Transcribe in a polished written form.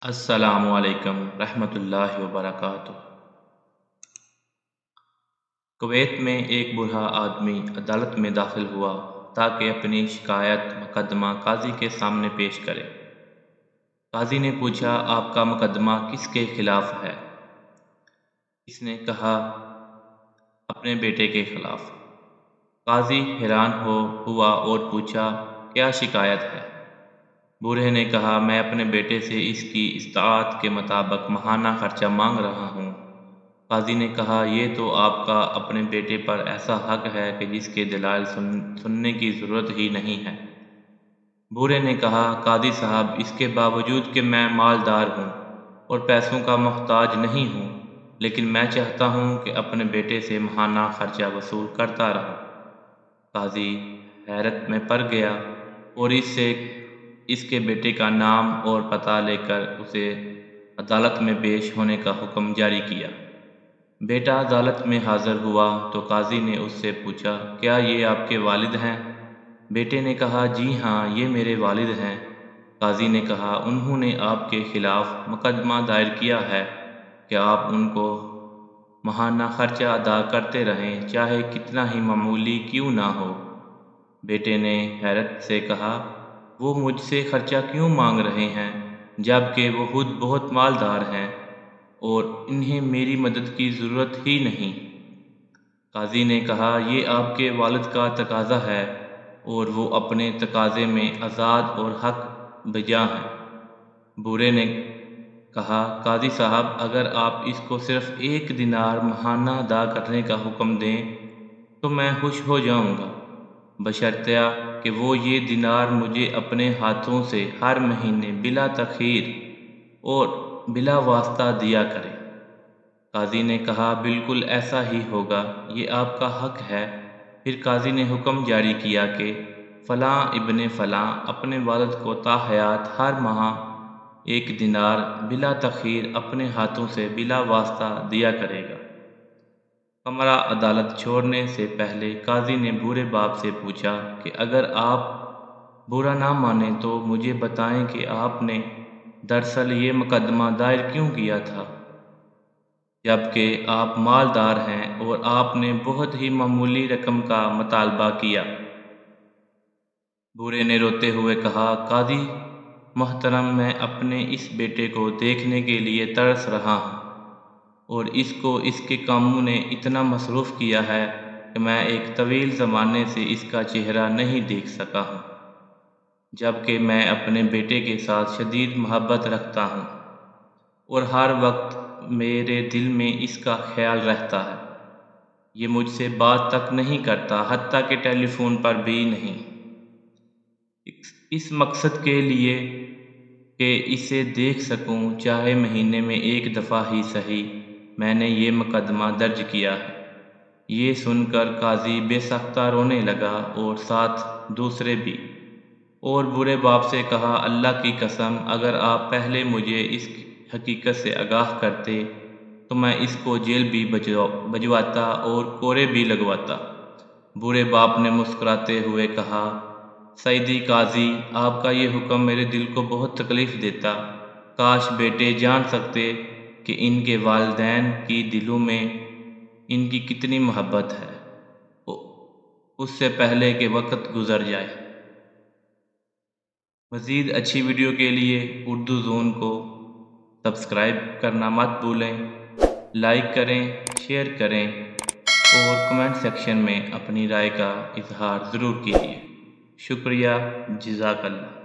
السلام علیکم رحمۃ اللہ وبرکاتہ۔ کویت میں ایک بوڑھا آدمی عدالت میں داخل ہوا تاکہ اپنی شکایت مقدمہ قاضی کے سامنے پیش کرے۔ قاضی نے پوچھا، آپ کا مقدمہ کس کے خلاف ہے؟ اس نے کہا، اپنے بیٹے کے خلاف۔ قاضی حیران ہوا اور پوچھا، کیا شکایت ہے؟ بوڑھے نے کہا، میں اپنے بیٹے سے اس کی استطاعت کے مطابق ماہانہ خرچہ مانگ رہا ہوں۔ قاضی نے کہا، یہ تو آپ کا اپنے بیٹے پر ایسا حق ہے کہ جس کے دلائل سننے کی ضرورت ہی نہیں ہے۔ بوڑھے نے کہا، قاضی صاحب، اس کے باوجود کہ میں مالدار ہوں اور پیسوں کا محتاج نہیں ہوں، لیکن میں چاہتا ہوں کہ اپنے بیٹے سے ماہانہ خرچہ وصول کرتا رہوں۔ قاضی حیرت میں پڑ گیا اور اس کے بیٹے کا نام اور پتہ لے کر اسے عدالت میں پیش ہونے کا حکم جاری کیا۔ بیٹا عدالت میں حاضر ہوا تو قاضی نے اس سے پوچھا، کیا یہ آپ کے والد ہیں؟ بیٹے نے کہا، جی ہاں، یہ میرے والد ہیں۔ قاضی نے کہا، انہوں نے آپ کے خلاف مقدمہ دائر کیا ہے کہ آپ ان کو ماہانہ خرچہ ادا کرتے رہیں، چاہے کتنا ہی معمولی کیوں نہ ہو۔ بیٹے نے حیرت سے کہا، وہ مجھ سے خرچہ کیوں مانگ رہے ہیں جبکہ وہ خود بہت مالدار ہیں اور انہیں میری مدد کی ضرورت ہی نہیں۔ قاضی نے کہا، یہ آپ کے والد کا تقاضا ہے اور وہ اپنے تقاضے میں آزاد اور حق بجا ہیں۔ بوڑھے نے کہا، قاضی صاحب، اگر آپ اس کو صرف 1 دینار ماہانہ ادا کرنے کا حکم دیں تو میں خوش ہو جاؤں گا، بشرطیہ کہ وہ یہ دینار مجھے اپنے ہاتھوں سے ہر مہینے بلا تاخیر اور بلا واسطہ دیا کرے۔ قاضی نے کہا، بالکل ایسا ہی ہوگا، یہ آپ کا حق ہے۔ پھر قاضی نے حکم جاری کیا کہ فلاں ابن فلاں اپنے والد کو تا حیات ہر ماہ 1 دینار بلا تاخیر اپنے ہاتھوں سے بلا واسطہ دیا کرے گا۔ کمرہ عدالت چھوڑنے سے پہلے قاضی نے بوڑھے باپ سے پوچھا کہ اگر آپ برا نہ مانیں تو مجھے بتائیں کہ آپ نے دراصل یہ مقدمہ دائر کیوں کیا تھا، جبکہ آپ مالدار ہیں اور آپ نے بہت ہی معمولی رقم کا مطالبہ کیا۔ بوڑھے نے روتے ہوئے کہا، قاضی محترم، میں اپنے اس بیٹے کو دیکھنے کے لیے ترس رہا ہوں اور اس کو اس کے کاموں نے اتنا مصروف کیا ہے کہ میں ایک طویل زمانے سے اس کا چہرہ نہیں دیکھ سکا ہوں، جبکہ میں اپنے بیٹے کے ساتھ شدید محبت رکھتا ہوں اور ہر وقت میرے دل میں اس کا خیال رہتا ہے۔ یہ مجھ سے بات تک نہیں کرتا، حتیٰ کہ ٹیلی فون پر بھی نہیں، اس مقصد کے لیے کہ اسے دیکھ سکوں، چاہے مہینے میں 1 دفعہ ہی صحیح، میں نے یہ مقدمہ درج کیا ہے۔ یہ سن کر قاضی بے ساختہ رونے لگا اور ساتھ دوسرے بھی، اور بوڑھے باپ سے کہا، اللہ کی قسم، اگر آپ پہلے مجھے اس حقیقت سے آگاہ کرتے تو میں اس کو جیل بھی بھجواتا اور کورے بھی لگواتا۔ بوڑھے باپ نے مسکراتے ہوئے کہا، سیدی قاضی، آپ کا یہ حکم میرے دل کو بہت تکلیف دیتا، کاش بیٹے جان سکتے کہ ان کے والدین کی دلوں میں ان کی کتنی محبت ہے، اس سے پہلے کہ وقت گزر جائے۔ مزید اچھی ویڈیو کے لیے اردو زون کو سبسکرائب کرنا مت بھولیں، لائک کریں، شیئر کریں اور کمنٹ سیکشن میں اپنی رائے کا اظہار ضرور کیجیے۔ شکریہ، جزاک اللہ۔